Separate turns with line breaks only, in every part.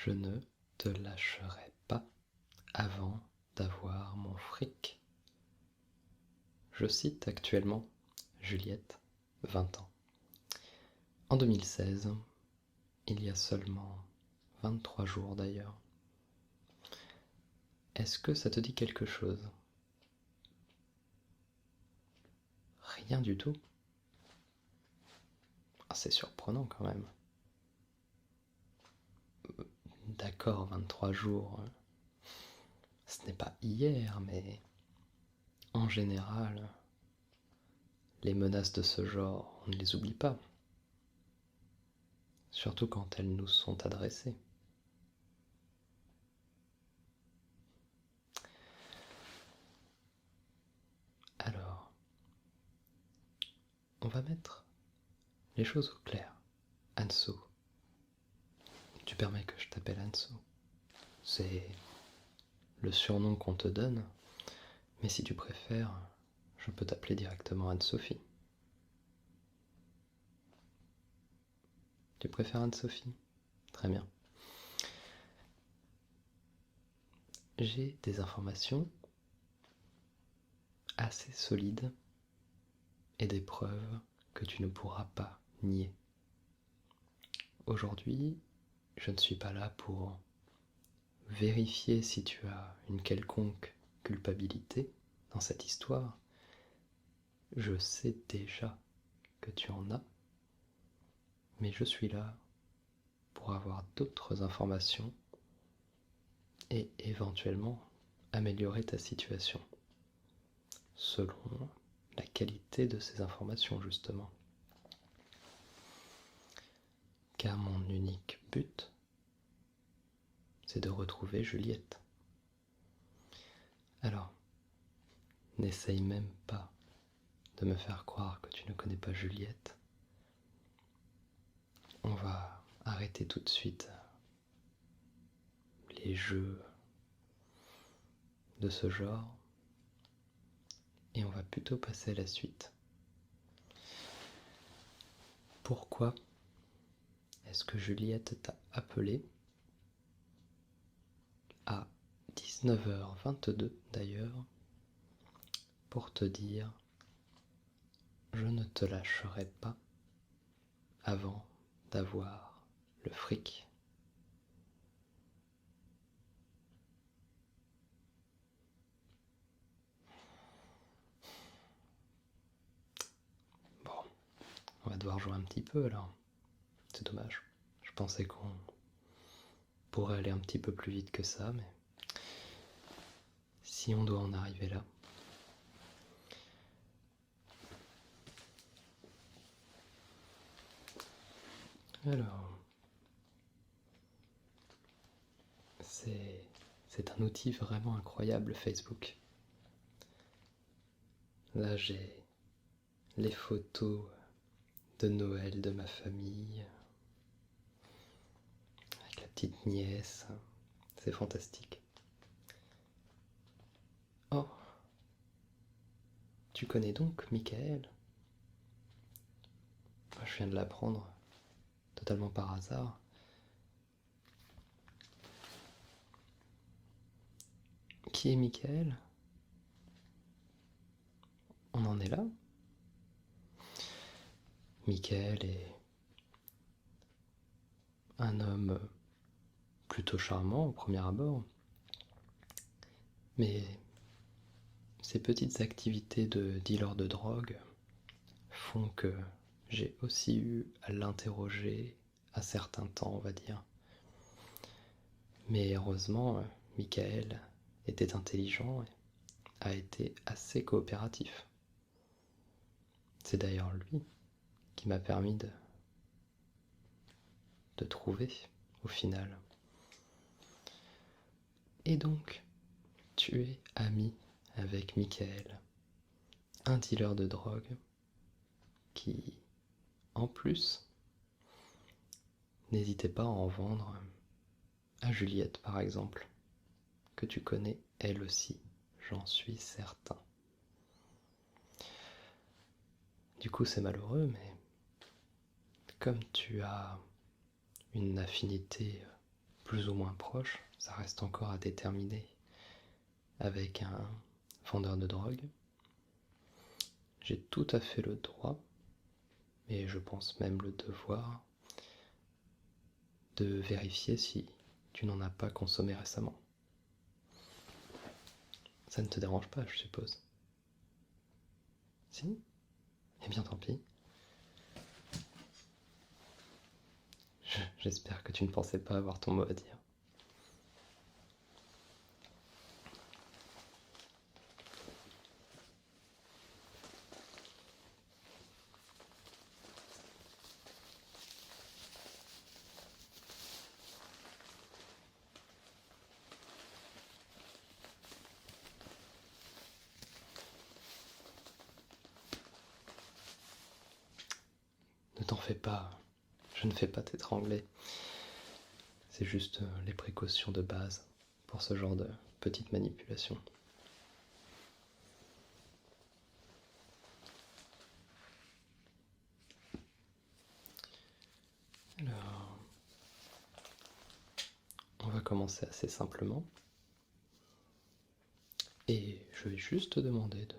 Je ne te lâcherai pas avant d'avoir mon fric. Je cite actuellement Juliette, 20 ans. En 2016, il y a seulement 23 jours d'ailleurs. Est-ce que ça te dit quelque chose? Rien du tout. Ah, c'est surprenant quand même. D'accord, 23 jours, ce n'est pas hier, mais en général, les menaces de ce genre, on ne les oublie pas. Surtout quand elles nous sont adressées. Alors, on va mettre les choses au clair. Anso. Tu permets que je t'appelle Anso. C'est le surnom qu'on te donne, mais si tu préfères, je peux t'appeler directement Anne-Sophie. Tu préfères Anne-Sophie? Très bien. J'ai des informations assez solides et des preuves que tu ne pourras pas nier. Aujourd'hui, je ne suis pas là pour vérifier si tu as une quelconque culpabilité dans cette histoire. Je sais déjà que tu en as, mais je suis là pour avoir d'autres informations et éventuellement améliorer ta situation selon la qualité de ces informations justement. Car mon unique but, c'est de retrouver Juliette. Alors, n'essaye même pas de me faire croire que tu ne connais pas Juliette. On va arrêter tout de suite les jeux de ce genre et on va plutôt passer à la suite. Pourquoi est-ce que Juliette t'a appelé à 19h22 d'ailleurs pour te dire je ne te lâcherai pas avant d'avoir le fric? Bon, on va devoir jouer un petit peu alors. C'est dommage. Je pensais qu'on pourrait aller un petit peu plus vite que ça, mais si on doit en arriver là. Alors, c'est un outil vraiment incroyable, Facebook. Là, j'ai les photos de Noël de ma famille, avec la petite nièce. C'est fantastique. Oh, tu connais donc Michael? Je viens de l'apprendre totalement par hasard. Qui est Michael? On en est là? Michael est un homme plutôt charmant au premier abord, mais ces petites activités de dealer de drogue font que j'ai aussi eu à l'interroger à certains temps, on va dire. Mais heureusement, Michael était intelligent et a été assez coopératif. C'est d'ailleurs lui qui m'a permis de trouver au final. Et donc, tu es ami avec Michael, un dealer de drogue qui, en plus, n'hésitait pas à en vendre à Juliette par exemple, que tu connais elle aussi, j'en suis certain. Du coup c'est malheureux, mais comme tu as une affinité plus ou moins proche, ça reste encore à déterminer avec un vendeur de drogue. J'ai tout à fait le droit, et je pense même le devoir, de vérifier si tu n'en as pas consommé récemment. Ça ne te dérange pas, je suppose? Si? Eh bien tant pis. J'espère que tu ne pensais pas avoir ton mot à dire. Ne t'en fais pas, je ne fais pas t'étrangler. C'est juste les précautions de base pour ce genre de petites manipulations. Alors, on va commencer assez simplement. Et je vais juste te demander de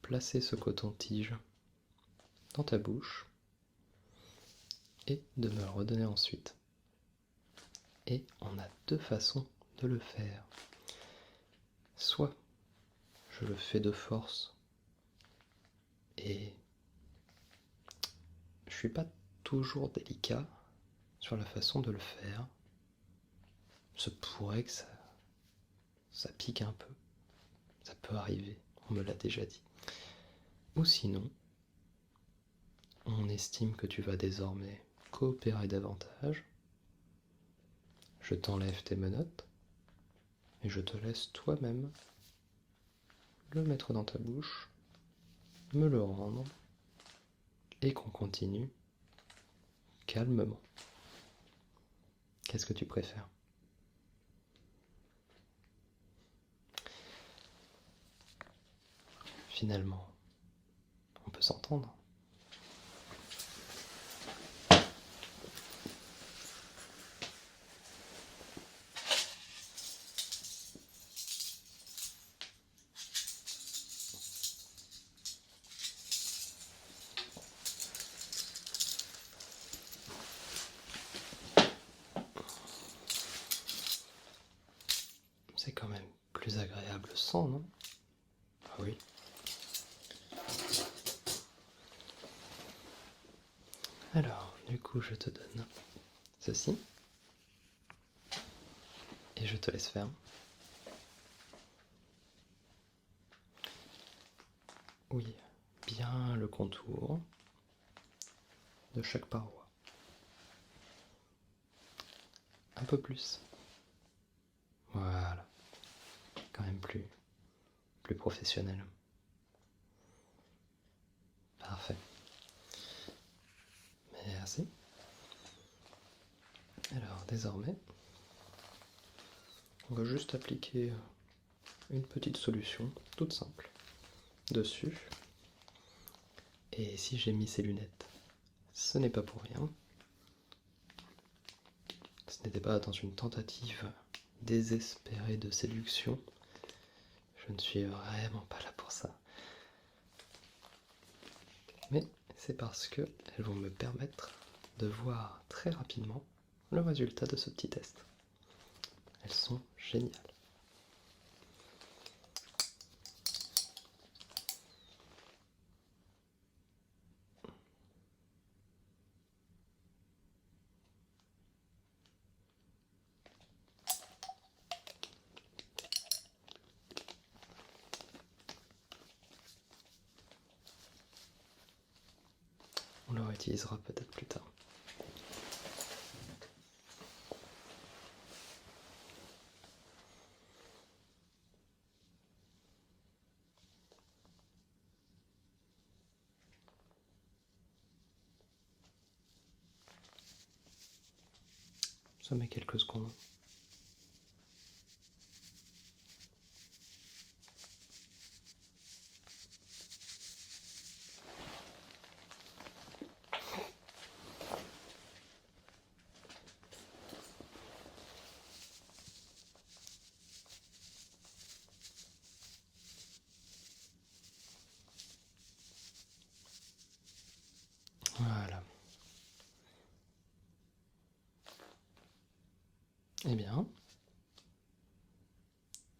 placer ce coton-tige dans ta bouche et de me le redonner ensuite. Et on a deux façons de le faire. Soit je le fais de force et je suis pas toujours délicat sur la façon de le faire. Se pourrait que ça pique un peu. Ça peut arriver, on me l'a déjà dit. Ou sinon, on estime que tu vas désormais coopérer davantage. Je t'enlève tes menottes et je te laisse toi-même le mettre dans ta bouche, me le rendre et qu'on continue calmement. Qu'est-ce que tu préfères? Finalement, on peut s'entendre. C'est quand même plus agréable sans, non? Ah oui. Alors, du coup, je te donne ceci. Et je te laisse faire. Oui, bien le contour de chaque paroi. Un peu plus. Voilà. Quand même plus professionnel. Parfait. Merci. Alors, désormais, on va juste appliquer une petite solution toute simple dessus. Et si j'ai mis ces lunettes, ce n'est pas pour rien. Ce n'était pas dans une tentative désespérée de séduction. Je ne suis vraiment pas là pour ça. Mais c'est parce qu'elles vont me permettre de voir très rapidement le résultat de ce petit test. Elles sont géniales. On le réutilisera peut-être plus tard. Ça met quelques secondes. Eh bien,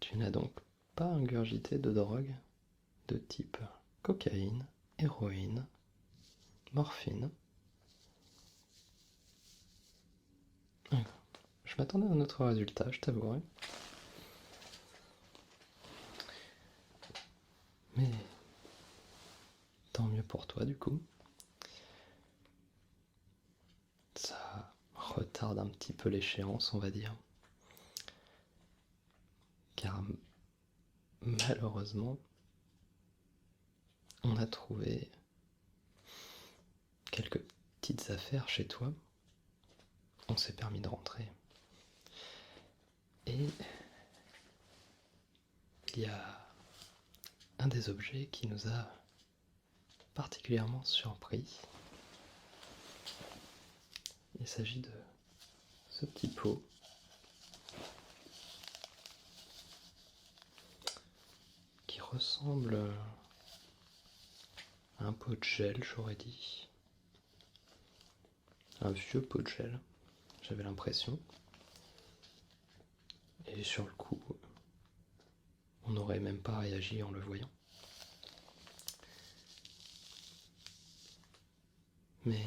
tu n'as donc pas ingurgité de drogue de type cocaïne, héroïne, morphine. Je m'attendais à un autre résultat, je t'avouerai. Mais tant mieux pour toi du coup. Ça retarde un petit peu l'échéance, on va dire. Car malheureusement, on a trouvé quelques petites affaires chez toi. On s'est permis de rentrer. Et il y a un des objets qui nous a particulièrement surpris. Il s'agit de ce petit pot qui ressemble à un pot de gel, j'aurais dit. Un vieux pot de gel, j'avais l'impression. Et sur le coup, on n'aurait même pas réagi en le voyant. Mais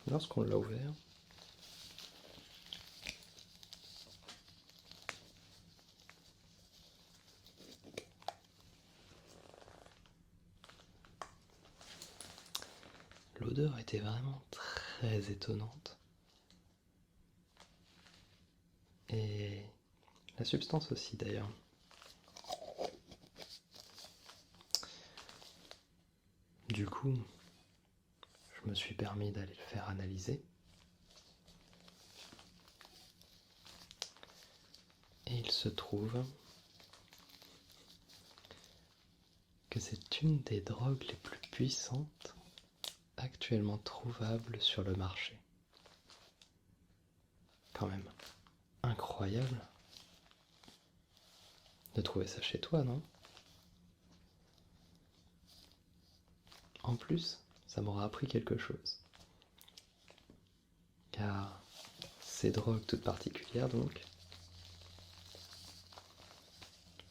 lorsqu'on l'a ouvert, l'odeur était vraiment très étonnante. Et la substance aussi d'ailleurs. Du coup, je me suis permis d'aller le faire analyser. Et il se trouve que c'est une des drogues les plus puissantes actuellement trouvables sur le marché. Quand même, incroyable de trouver ça chez toi, non? En plus, ça m'aura appris quelque chose. Car ces drogues toutes particulières, donc,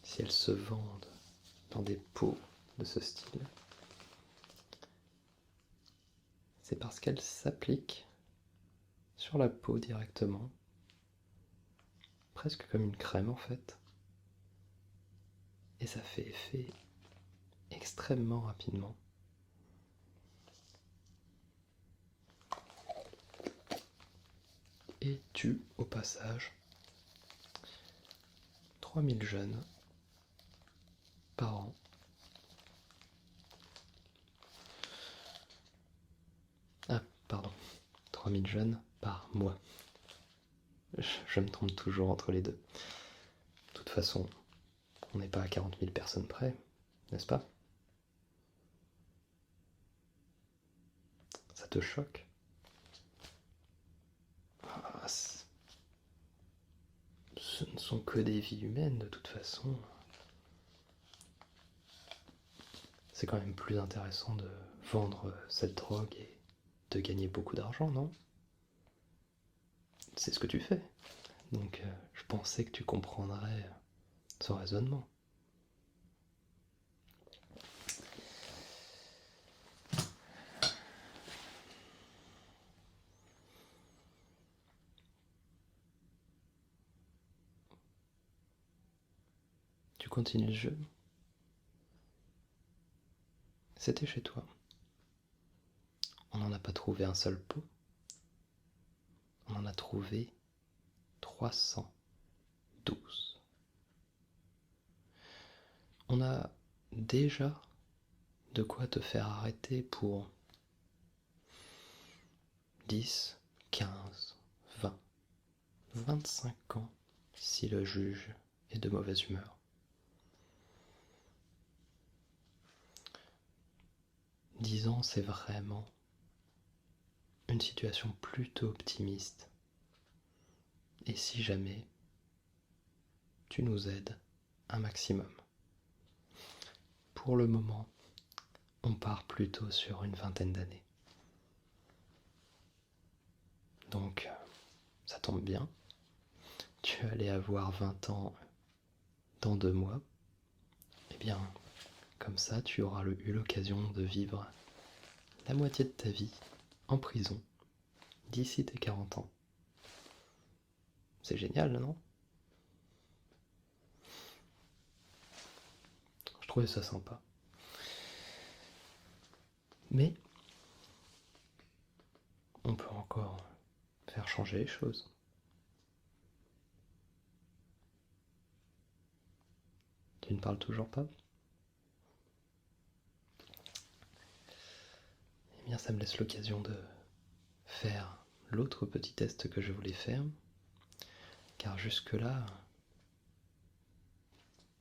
si elles se vendent dans des pots de ce style, c'est parce qu'elles s'appliquent sur la peau directement, presque comme une crème en fait, et ça fait effet extrêmement rapidement. Et tue au passage 3000 jeunes par an. Ah, pardon, 3000 jeunes par mois. Je me trompe toujours entre les deux. De toute façon, on n'est pas à 40 000 personnes près, n'est-ce pas? Ça te choque? Ah, ce ne sont que des vies humaines de toute façon. C'est quand même plus intéressant de vendre cette drogue et de gagner beaucoup d'argent, non? C'est ce que tu fais. Donc je pensais que tu comprendrais ce raisonnement. Tu continues le jeu. C'était chez toi. On n'en a pas trouvé un seul pot. On en a trouvé 312. On a déjà de quoi te faire arrêter pour 10, 15, 20, 25 ans si le juge est de mauvaise humeur. Disons, c'est vraiment une situation plutôt optimiste. Et si jamais tu nous aides un maximum. Pour le moment, on part plutôt sur une vingtaine d'années. Donc, ça tombe bien. tu allais avoir 20 ans dans 2 mois, eh bien, comme ça, tu auras eu l'occasion de vivre la moitié de ta vie en prison d'ici tes 40 ans. C'est génial, non? Je trouvais ça sympa. Mais on peut encore faire changer les choses. Tu ne parles toujours pas? Eh bien, ça me laisse l'occasion de faire l'autre petit test que je voulais faire, car jusque-là,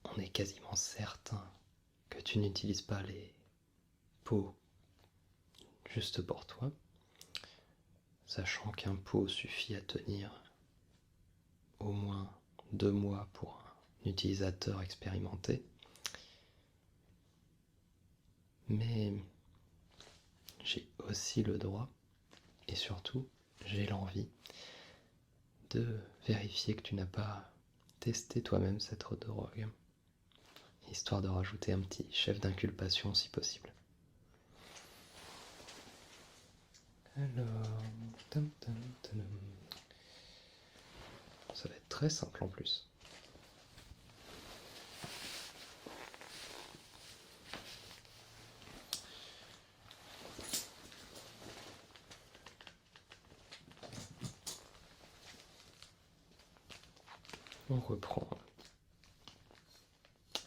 on est quasiment certain que tu n'utilises pas les pots juste pour toi, sachant qu'un pot suffit à tenir au moins 2 mois pour un utilisateur expérimenté. Mais j'ai aussi le droit, et surtout, j'ai l'envie de vérifier que tu n'as pas testé toi-même cette drogue, histoire de rajouter un petit chef d'inculpation si possible. Alors, ça va être très simple en plus. On reprend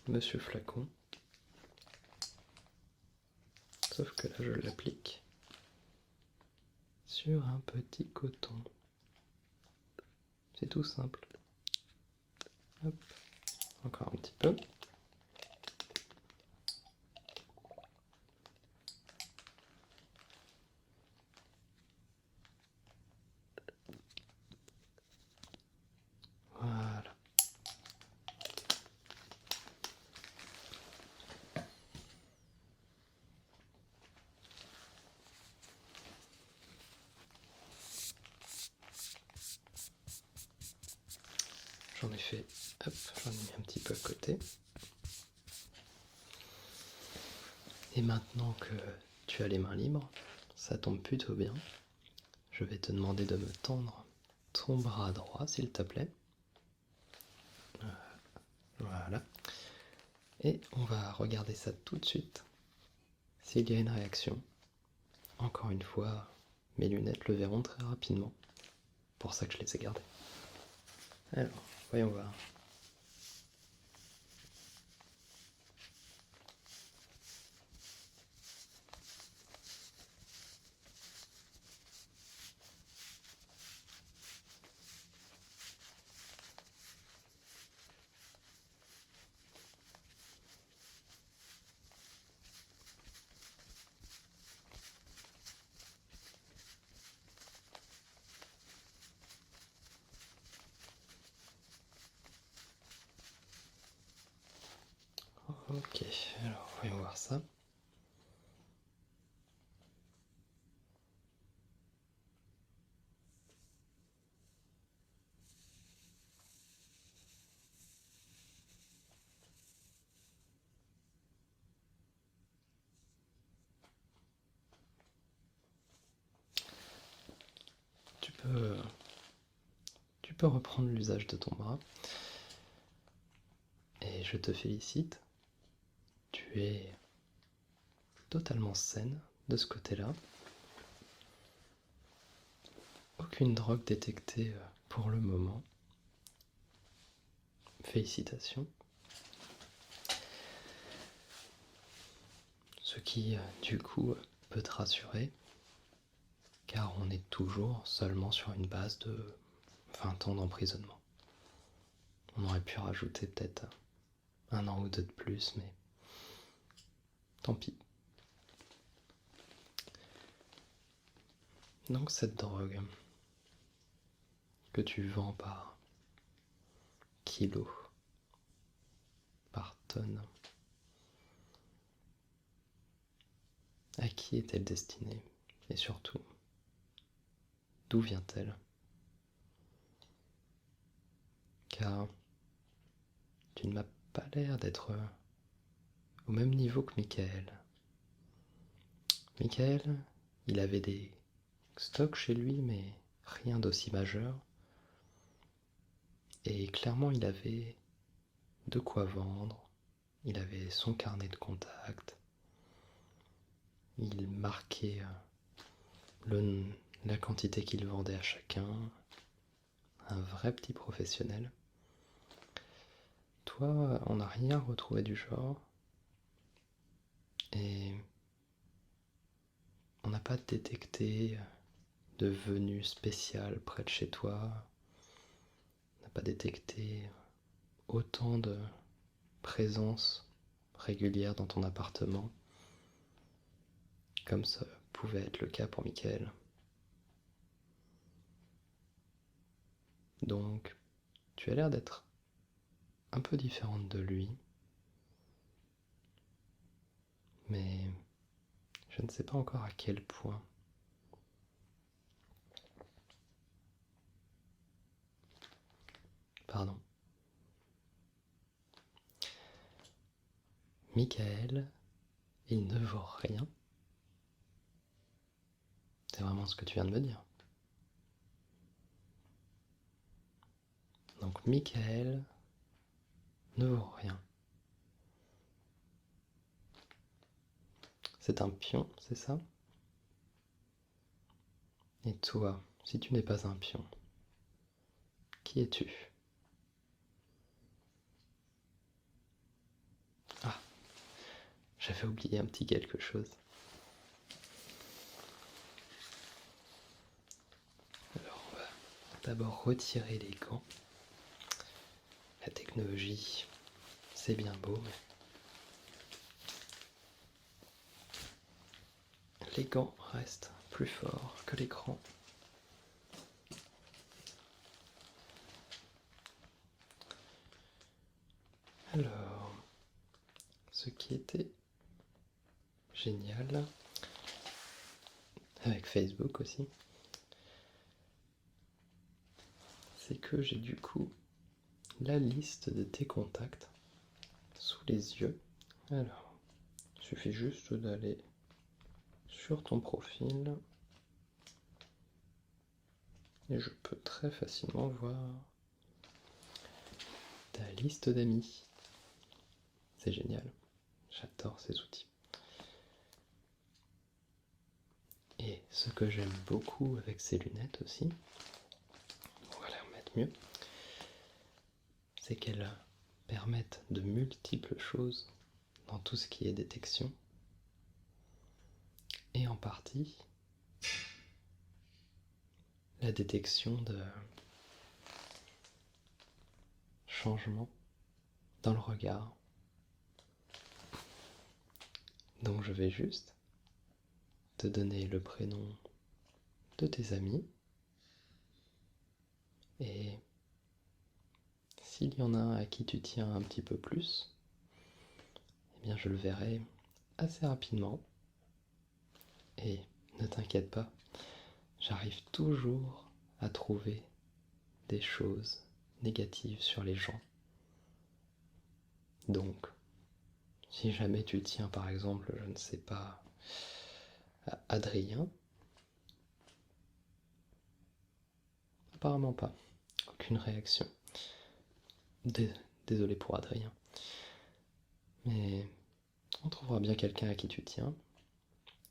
Monsieur Flacon, sauf que là je l'applique sur un petit coton. C'est tout simple. Hop. Encore un petit peu. Voilà. J'en ai fait, hop, j'en ai mis un petit peu à côté. Et maintenant que tu as les mains libres, ça tombe plutôt bien. Je vais te demander de me tendre ton bras droit, s'il te plaît. Voilà. Et on va regarder ça tout de suite. S'il y a une réaction, encore une fois, mes lunettes le verront très rapidement. Pour ça que je les ai gardées. Alors, voyons voir. Ok, alors voyons voir ça. Tu peux reprendre l'usage de ton bras. Et je te félicite. Tu es totalement saine de ce côté-là. Aucune drogue détectée pour le moment. Félicitations. Ce qui, du coup, peut te rassurer, car on est toujours seulement sur une base de 20 ans d'emprisonnement. On aurait pu rajouter peut-être 1 an ou 2 de plus, mais tant pis. Donc cette drogue que tu vends par kilo, par tonne, à qui est-elle destinée? Et surtout, d'où vient-elle? cas, tu ne m'as pas l'air d'être au même niveau que Michael. Michael, il avait des stocks chez lui, mais rien d'aussi majeur. Et clairement, il avait de quoi vendre, il avait son carnet de contacts, il marquait la quantité qu'il vendait à chacun, un vrai petit professionnel. Toi, on n'a rien retrouvé du genre, et on n'a pas détecté de venue spéciale près de chez toi, on n'a pas détecté autant de présence régulière dans ton appartement, comme ça pouvait être le cas pour Michael. Donc, tu as l'air d'être un peu différente de lui, mais je ne sais pas encore à quel point. Pardon. Michael, il ne vaut rien. C'est vraiment ce que tu viens de me dire. Donc Michael ne vaut rien. C'est un pion, c'est ça? Et toi, si tu n'es pas un pion, qui es-tu? Ah, j'avais oublié un petit quelque chose. Alors on va d'abord retirer les gants. La technologie, c'est bien beau, mais les gants restent plus forts que l'écran. Alors, ce qui était génial, avec Facebook aussi, c'est que j'ai du coup la liste de tes contacts sous les yeux. Alors, il suffit juste d'aller sur ton profil et je peux très facilement voir ta liste d'amis. C'est génial, j'adore ces outils. Et ce que j'aime beaucoup avec ces lunettes aussi, on va les remettre mieux, c'est qu'elles permettent de multiples choses dans tout ce qui est détection, et en partie la détection de changements dans le regard. Donc je vais juste te donner le prénom de tes amis, et s'il y en a un à qui tu tiens un petit peu plus, eh bien je le verrai assez rapidement. Et ne t'inquiète pas, j'arrive toujours à trouver des choses négatives sur les gens. Donc, si jamais tu tiens par exemple, je ne sais pas, à Adrien, apparemment pas, aucune réaction. Désolé pour Adrien. Mais on trouvera bien quelqu'un à qui tu tiens,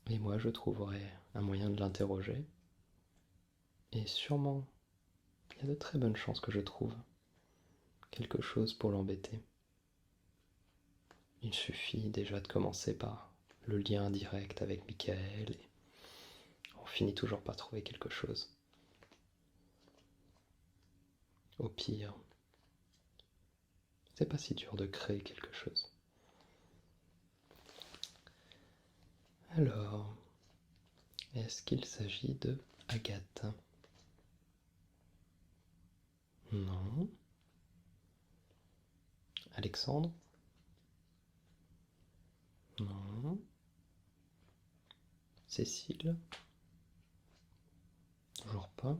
et moi je trouverai un moyen de l'interroger, et sûrement, il y a de très bonnes chances que je trouve quelque chose pour l'embêter. Il suffit déjà de commencer par le lien direct avec Michael, et on finit toujours par trouver quelque chose. Au pire, c'est pas si dur de créer quelque chose. Alors, est-ce qu'il s'agit de Agathe? Non. Alexandre? Non. Cécile? Toujours pas.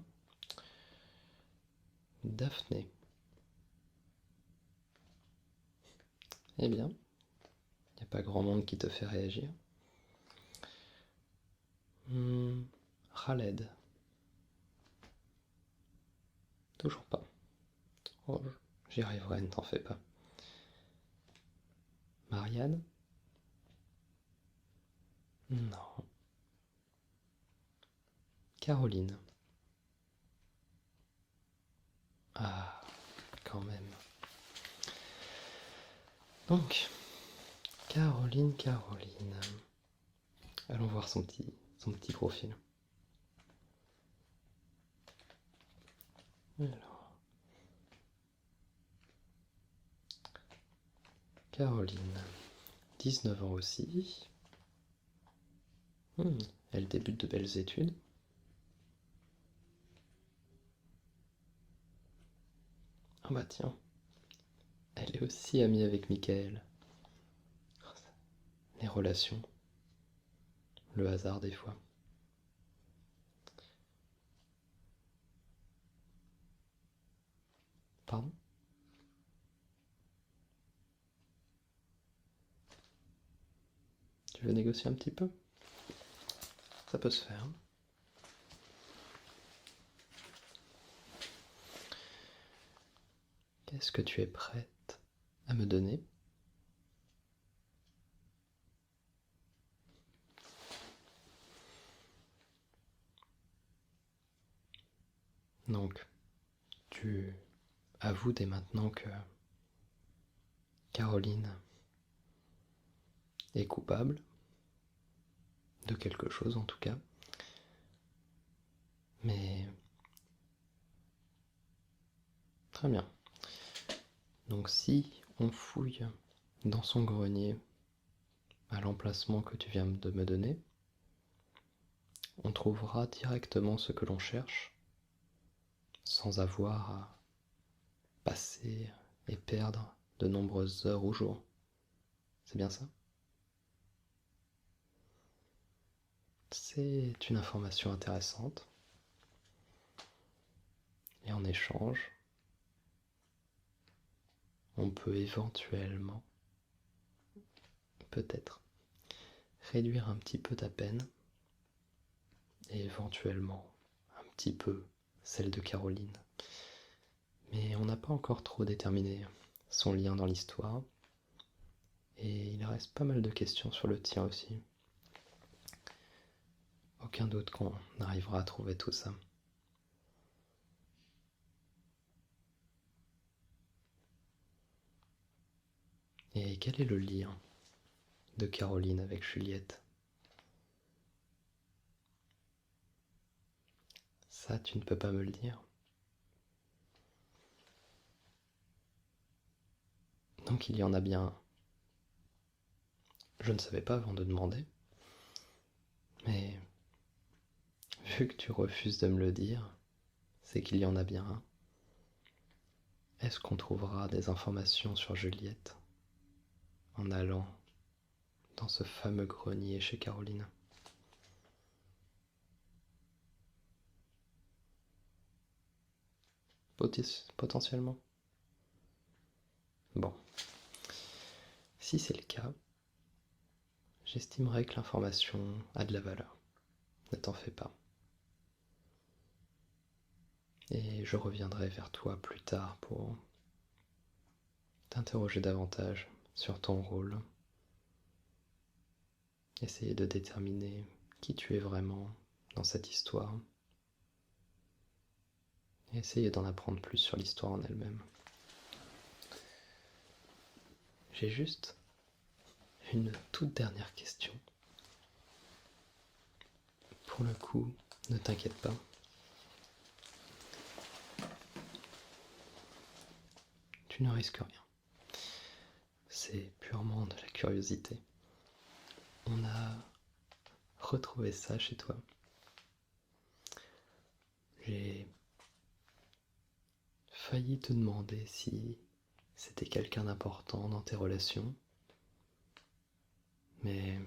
Daphné? Eh bien, il n'y a pas grand monde qui te fait réagir. Khaled. Toujours pas. Oh, j'y arriverai, ne t'en fais pas. Marianne? Non. Caroline? Ah, quand même. Donc, Caroline. Allons voir son petit profil. Alors, Caroline, 19 ans aussi. Elle débute de belles études. Ah bah tiens, elle est aussi amie avec Michael. Les relations, le hasard des fois. Pardon? Tu veux négocier un petit peu? Ça peut se faire. Qu'est-ce que tu es prête à me donner? Donc, tu avoues dès maintenant que Caroline est coupable de quelque chose en tout cas, mais très bien. Donc si on fouille dans son grenier à l'emplacement que tu viens de me donner, on trouvera directement ce que l'on cherche sans avoir à passer et perdre de nombreuses heures ou jours. C'est bien ça? C'est une information intéressante. Et en échange, on peut éventuellement, peut-être, réduire un petit peu ta peine et éventuellement un petit peu celle de Caroline. Mais on n'a pas encore trop déterminé son lien dans l'histoire et il reste pas mal de questions sur le tien aussi. Aucun doute qu'on arrivera à trouver tout ça. Et quel est le lien de Caroline avec Juliette? Ça, tu ne peux pas me le dire. Donc il y en a bien. Je ne savais pas avant de demander. Mais vu que tu refuses de me le dire, c'est qu'il y en a bien un. Est-ce qu'on trouvera des informations sur Juliette en allant dans ce fameux grenier chez Caroline? Potentiellement. Bon, si c'est le cas, j'estimerais que l'information a de la valeur. Ne t'en fais pas. Et je reviendrai vers toi plus tard pour t'interroger davantage sur ton rôle. Essayer de déterminer qui tu es vraiment dans cette histoire. Et essayer d'en apprendre plus sur l'histoire en elle-même. J'ai juste une toute dernière question. Pour le coup, ne t'inquiète pas. Tu ne risques rien. C'est purement de la curiosité. On a retrouvé ça chez toi. J'ai failli te demander si c'était quelqu'un d'important dans tes relations, mais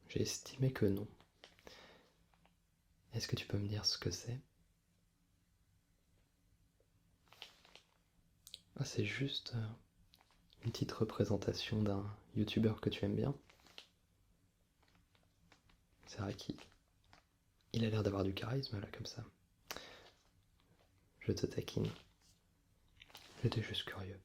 j'ai estimé que non. Est-ce que tu peux me dire ce que c'est? Ah, c'est juste une petite représentation d'un youtubeur que tu aimes bien. C'est vrai qu'il a l'air d'avoir du charisme là comme ça. Je te taquine. J'étais juste curieux.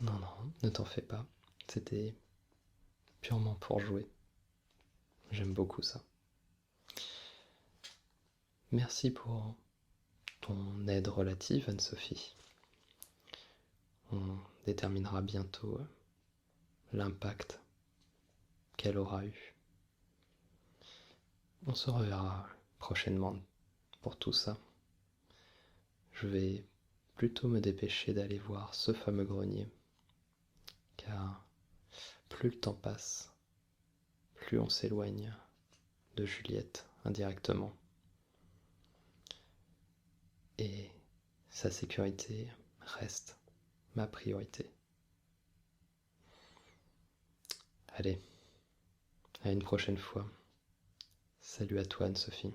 Non, non, ne t'en fais pas. C'était purement pour jouer. J'aime beaucoup ça. Merci pour ton aide relative, Anne-Sophie. On déterminera bientôt l'impact qu'elle aura eu. On se reverra prochainement pour tout ça. Je vais plutôt me dépêcher d'aller voir ce fameux grenier, car plus le temps passe, plus on s'éloigne de Juliette indirectement. Et sa sécurité reste ma priorité. Allez, à une prochaine fois. Salut à toi Anne-Sophie.